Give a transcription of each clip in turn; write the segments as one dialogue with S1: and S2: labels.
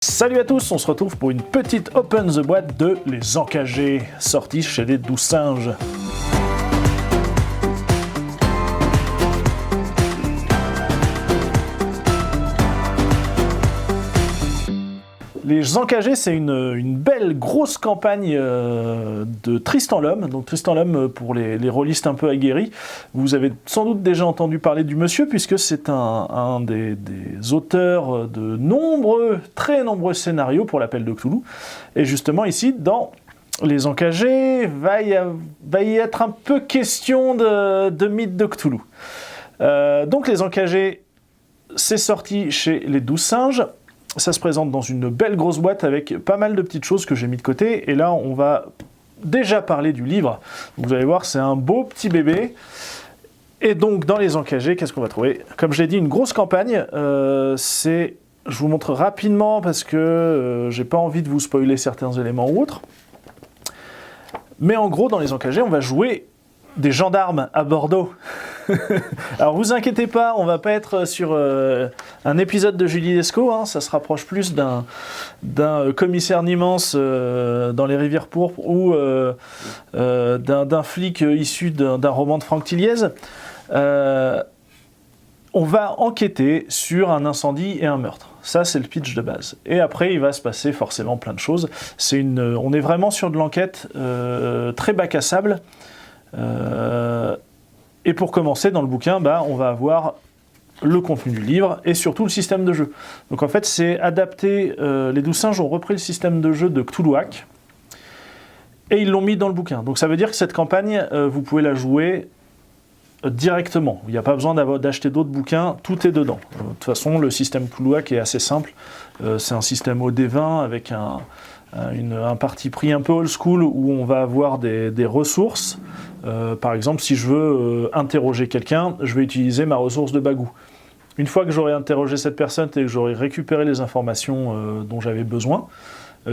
S1: Salut à tous, on se retrouve pour une petite Open the Boîte de Les Encagés, sortie chez les 12 singes. Les Encagés, c'est une belle grosse campagne de Tristan l'Homme. Donc Tristan l'Homme, pour les rôlistes un peu aguerris, vous avez sans doute déjà entendu parler du monsieur, puisque c'est un des auteurs de très nombreux scénarios pour l'Appel de Cthulhu. Et justement ici, dans Les Encagés, va y être un peu question de mythe de Cthulhu. Donc Les Encagés, c'est sorti chez les 12 singes. Ça se présente dans une belle grosse boîte avec pas mal de petites choses que j'ai mis de côté. Et là, on va déjà parler du livre. Vous allez voir, c'est un beau petit bébé. Et donc, dans Les Encagés, qu'est-ce qu'on va trouver ? Comme je l'ai dit, une grosse campagne. Je vous montre rapidement parce que j'ai pas envie de vous spoiler certains éléments ou autres. Mais en gros, dans Les Encagés, on va jouer des gendarmes à Bordeaux. Alors vous inquiétez pas, on va pas être sur un épisode de Julie Lescaut, hein, ça se rapproche plus d'un commissaire Nimance dans Les Rivières Pourpres ou d'un flic issu d'un roman de Franck Tilliez. On va enquêter sur un incendie et un meurtre. Ça, c'est le pitch de base. Et après, il va se passer forcément plein de choses. On est vraiment sur de l'enquête très bac à sable. Et pour commencer, dans le bouquin, on va avoir le contenu du livre et surtout le système de jeu. Donc en fait, c'est adapté. Les 12 singes ont repris le système de jeu de Cthulhuac et ils l'ont mis dans le bouquin. Donc ça veut dire que cette campagne, vous pouvez la jouer directement. Il n'y a pas besoin d'acheter d'autres bouquins, tout est dedans. De toute façon, le système Cthulhuac est assez simple. C'est un système au D20 avec un parti pris un peu old school où on va avoir des ressources. Par exemple, si je veux interroger quelqu'un, je vais utiliser ma ressource de bagou. Une fois que j'aurai interrogé cette personne et que j'aurai récupéré les informations dont j'avais besoin,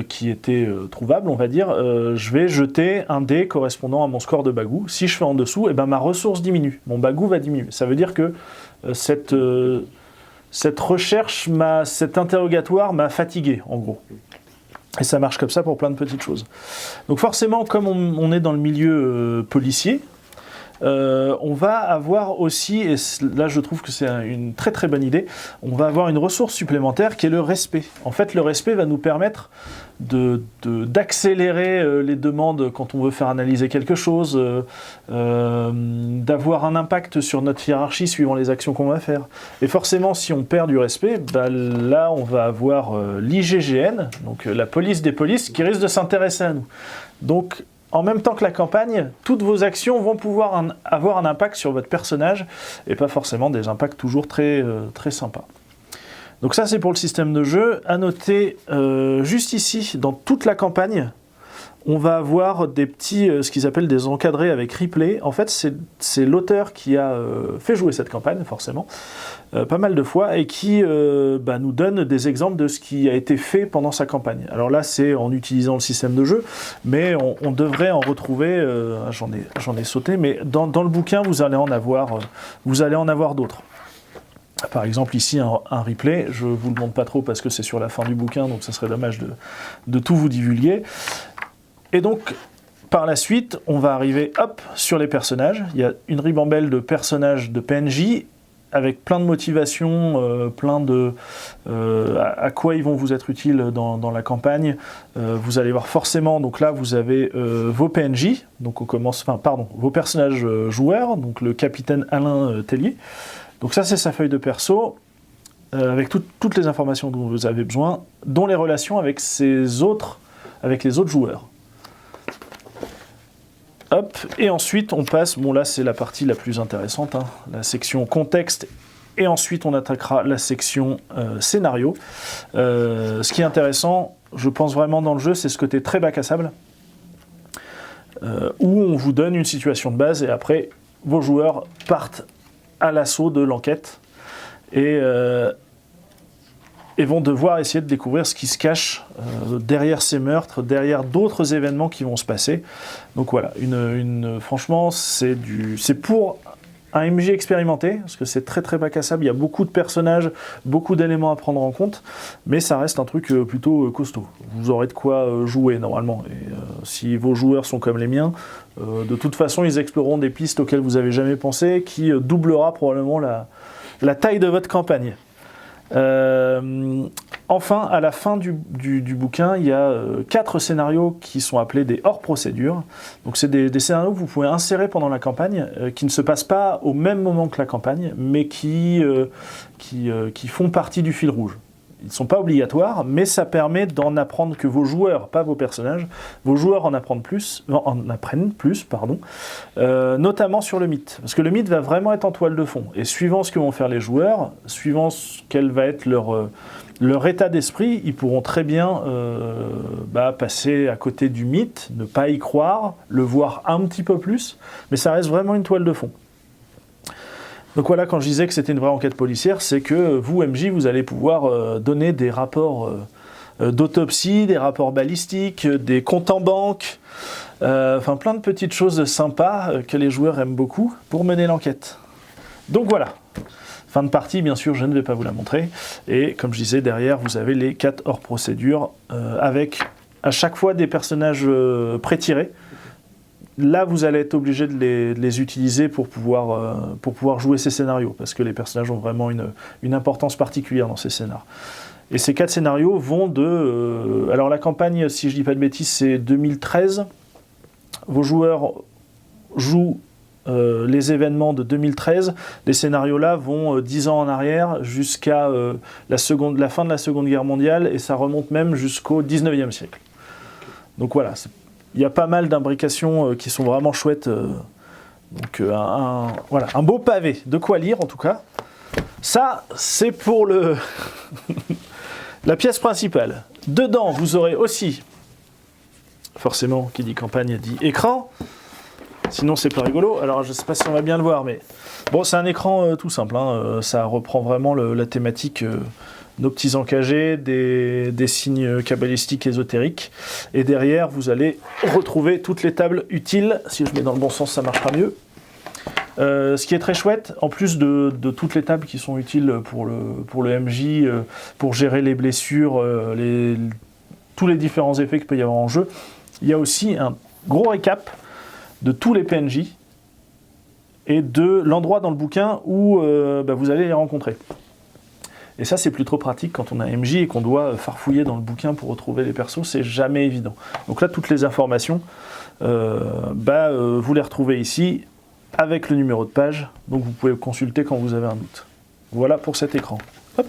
S1: qui étaient trouvables, on va dire, je vais jeter un dé correspondant à mon score de bagou. Si je fais en dessous, ma ressource diminue, mon bagou va diminuer. Ça veut dire que cette recherche, cet interrogatoire m'a fatigué, en gros. Et ça marche comme ça pour plein de petites choses. Donc forcément, comme on est dans le milieu policier, on va avoir aussi, et là je trouve que c'est une très très bonne idée, on va avoir une ressource supplémentaire qui est le respect. En fait, le respect va nous permettre d'accélérer les demandes quand on veut faire analyser quelque chose, d'avoir un impact sur notre hiérarchie suivant les actions qu'on va faire. Et forcément, si on perd du respect, là on va avoir l'IGGN, donc la police des polices, qui risque de s'intéresser à nous. Donc, en même temps que la campagne, toutes vos actions vont pouvoir avoir un impact sur votre personnage, et pas forcément des impacts toujours très, très sympas. Donc ça, c'est pour le système de jeu. À noter, juste ici, dans toute la campagne, on va avoir des petits, ce qu'ils appellent des encadrés avec replay. En fait, c'est l'auteur qui a fait jouer cette campagne, forcément, pas mal de fois, et qui nous donne des exemples de ce qui a été fait pendant sa campagne. Alors là, c'est en utilisant le système de jeu, mais on devrait en retrouver, j'en ai sauté, mais dans le bouquin, vous allez en avoir d'autres. Par exemple, ici, un replay, je ne vous le montre pas trop parce que c'est sur la fin du bouquin, donc ça serait dommage de tout vous divulguer. Et donc, par la suite, on va arriver, sur les personnages. Il y a une ribambelle de personnages de PNJ, avec plein de motivations, à quoi ils vont vous être utiles dans la campagne. Vous allez voir forcément, donc là, vous avez vos PNJ, donc vos personnages joueurs, donc le capitaine Alain Tellier. Donc ça, c'est sa feuille de perso, avec toutes les informations dont vous avez besoin, dont les relations avec les autres joueurs. Et ensuite, on passe, là, c'est la partie la plus intéressante, la section contexte, et ensuite, on attaquera la section scénario. Ce qui est intéressant, je pense vraiment dans le jeu, c'est ce côté très bac à sable, où on vous donne une situation de base, et après, vos joueurs partent à l'assaut de l'enquête et vont devoir essayer de découvrir ce qui se cache derrière ces meurtres, derrière d'autres événements qui vont se passer. Donc voilà, franchement, c'est pour un MJ expérimenté, parce que c'est très très bac à sable, il y a beaucoup de personnages, beaucoup d'éléments à prendre en compte, mais ça reste un truc plutôt costaud. Vous aurez de quoi jouer normalement, et si vos joueurs sont comme les miens, de toute façon ils exploreront des pistes auxquelles vous n'avez jamais pensé, qui doublera probablement la taille de votre campagne. Enfin, à la fin du bouquin, il y a 4 scénarios qui sont appelés des hors-procédures. Donc c'est des scénarios que vous pouvez insérer pendant la campagne, qui ne se passent pas au même moment que la campagne, mais qui font partie du fil rouge. Ils ne sont pas obligatoires, mais ça permet d'en apprendre que vos joueurs, pas vos personnages, vos joueurs en apprennent plus, notamment sur le mythe. Parce que le mythe va vraiment être en toile de fond. Et suivant ce que vont faire les joueurs, suivant quel va être leur état d'esprit, ils pourront très bien passer à côté du mythe, ne pas y croire, le voir un petit peu plus, mais ça reste vraiment une toile de fond. Donc voilà, quand je disais que c'était une vraie enquête policière, c'est que vous, MJ, vous allez pouvoir donner des rapports d'autopsie, des rapports balistiques, des comptes en banque, enfin plein de petites choses sympas que les joueurs aiment beaucoup pour mener l'enquête. Donc voilà. Fin de partie, bien sûr, je ne vais pas vous la montrer. Et comme je disais, derrière, vous avez les 4 hors-procédures avec à chaque fois des personnages pré-tirés. Là, vous allez être obligé de les utiliser pour pouvoir jouer ces scénarios, parce que les personnages ont vraiment une importance particulière dans ces scénarios. Et ces 4 scénarios vont de... alors la campagne, si je dis pas de bêtises, c'est 2013. Vos joueurs jouent les événements de 2013. Les scénarios-là vont 10 ans en arrière jusqu'à la fin de la Seconde Guerre mondiale, et ça remonte même jusqu'au 19e siècle. Donc voilà, il y a pas mal d'imbrications qui sont vraiment chouettes. Donc voilà, un beau pavé, de quoi lire en tout cas. Ça, c'est pour la pièce principale. Dedans, vous aurez aussi, forcément, qui dit campagne dit écran. Sinon, c'est pas rigolo. Alors, je sais pas si on va bien le voir, mais bon, c'est un écran tout simple. Hein. Ça reprend vraiment la thématique nos petits encagés, des signes cabalistiques ésotériques. Et derrière, vous allez retrouver toutes les tables utiles. Si je mets dans le bon sens, ça marchera mieux. Ce qui est très chouette, en plus de toutes les tables qui sont utiles pour le MJ, pour gérer les blessures, tous les différents effets qu'il peut y avoir en jeu, il y a aussi un gros récap de tous les PNJ et de l'endroit dans le bouquin où vous allez les rencontrer. Et ça, c'est plus trop pratique quand on a un MJ et qu'on doit farfouiller dans le bouquin pour retrouver les persos, c'est jamais évident. Donc là, toutes les informations, vous les retrouvez ici, avec le numéro de page, donc vous pouvez consulter quand vous avez un doute. Voilà pour cet écran. Hop.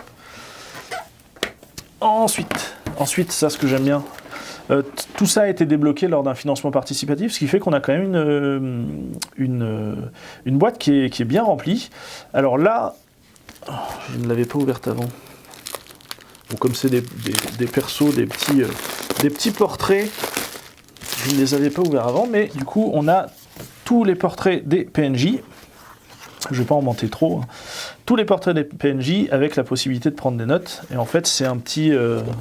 S1: Ensuite, ça, ce que j'aime bien, tout ça a été débloqué lors d'un financement participatif, ce qui fait qu'on a quand même une boîte qui est bien remplie. Alors là, je ne l'avais pas ouverte avant. Bon, comme c'est des persos, des petits portraits, je ne les avais pas ouverts avant, mais du coup, on a tous les portraits des PNJ. Je ne vais pas en mentir trop. Tous les portraits des PNJ avec la possibilité de prendre des notes. Et en fait, c'est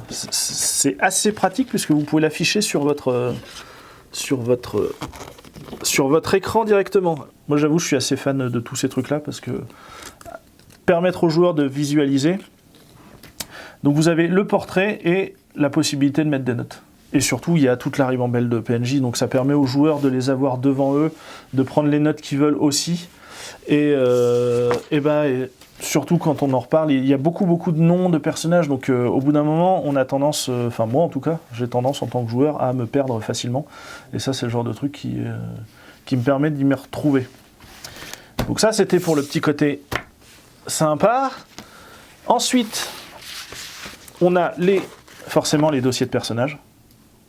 S1: c'est assez pratique puisque vous pouvez l'afficher sur votre écran directement. Moi, j'avoue, je suis assez fan de tous ces trucs-là parce que permettre aux joueurs de visualiser. Donc, vous avez le portrait et la possibilité de mettre des notes. Et surtout, il y a toute la ribambelle de PNJ, donc ça permet aux joueurs de les avoir devant eux, de prendre les notes qu'ils veulent aussi. Et surtout quand on en reparle, il y a beaucoup de noms de personnages, donc au bout d'un moment, on a tendance, enfin moi en tout cas, j'ai tendance en tant que joueur à me perdre facilement. Et ça, c'est le genre de truc qui me permet d'y me retrouver. Donc ça, c'était pour le petit côté sympa. Ensuite, on a forcément les dossiers de personnages.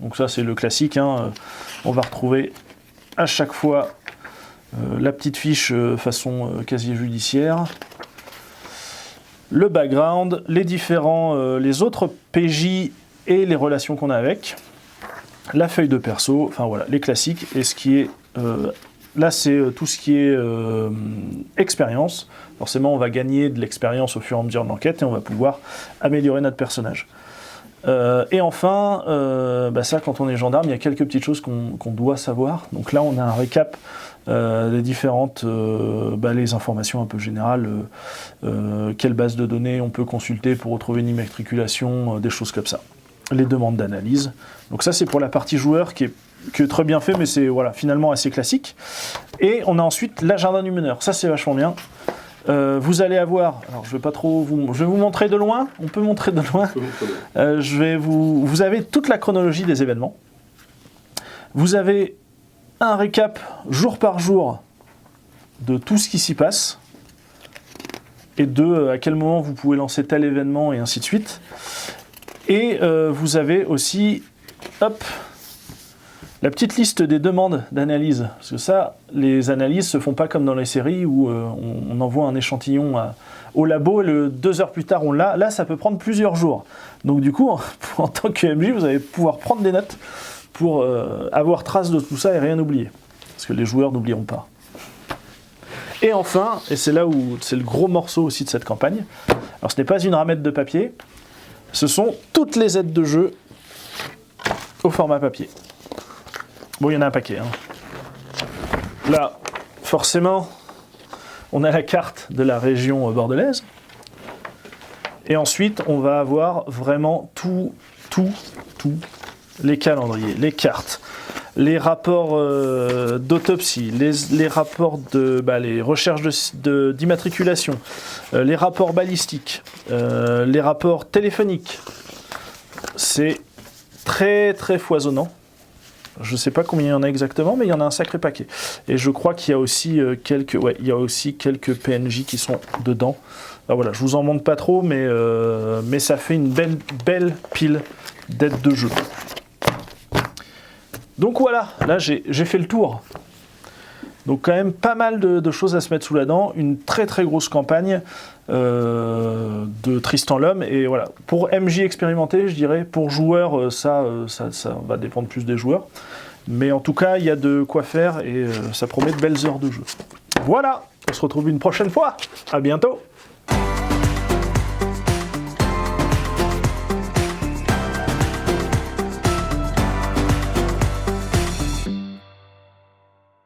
S1: Donc ça, c'est le classique. Hein. On va retrouver à chaque fois la petite fiche façon casier judiciaire, le background, les autres PJ et les relations qu'on a avec, la feuille de perso, enfin voilà, les classiques. Et ce qui est là, c'est tout ce qui est expérience. Forcément, on va gagner de l'expérience au fur et à mesure de l'enquête et on va pouvoir améliorer notre personnage. Et enfin, ça, quand on est gendarme, il y a quelques petites choses qu'on doit savoir. Donc là, on a un récap les différentes les informations un peu générales, quelle base de données on peut consulter pour retrouver une immatriculation, des choses comme ça. Les demandes d'analyse. Donc ça c'est pour la partie joueur qui est très bien fait, mais c'est finalement assez classique. Et on a ensuite l'agenda du meneur. Ça c'est vachement bien. Vous allez avoir, alors je vais vous montrer de loin. On peut montrer de loin. Vous avez toute la chronologie des événements. Vous avez un récap jour par jour de tout ce qui s'y passe et de à quel moment vous pouvez lancer tel événement et ainsi de suite. Et vous avez aussi, la petite liste des demandes d'analyse. Parce que ça, les analyses se font pas comme dans les séries où on envoie un échantillon au labo et 2 heures plus tard on l'a. Là, ça peut prendre plusieurs jours. Donc du coup, en tant que MJ, vous allez pouvoir prendre des notes pour avoir trace de tout ça et rien oublier. Parce que les joueurs n'oublieront pas. Et enfin, et c'est là où c'est le gros morceau aussi de cette campagne, alors ce n'est pas une ramette de papier, ce sont toutes les aides de jeu au format papier. Bon, il y en a un paquet. Là, forcément, on a la carte de la région bordelaise. Et ensuite, on va avoir vraiment tout, les calendriers, les cartes, les rapports d'autopsie, les rapports les recherches d'immatriculation, les rapports balistiques, les rapports téléphoniques. C'est très très foisonnant. Je ne sais pas combien il y en a exactement, mais il y en a un sacré paquet. Et je crois qu'il y a aussi quelques PNJ qui sont dedans. Alors voilà, je vous en montre pas trop, mais ça fait une belle pile d'aides de jeu. Donc voilà, là j'ai fait le tour. Donc quand même pas mal de choses à se mettre sous la dent, une très très grosse campagne de Tristan l'Homme, et voilà, pour MJ expérimenté, je dirais, pour joueurs, ça va dépendre plus des joueurs, mais en tout cas il y a de quoi faire et ça promet de belles heures de jeu. Voilà, on se retrouve une prochaine fois, à bientôt.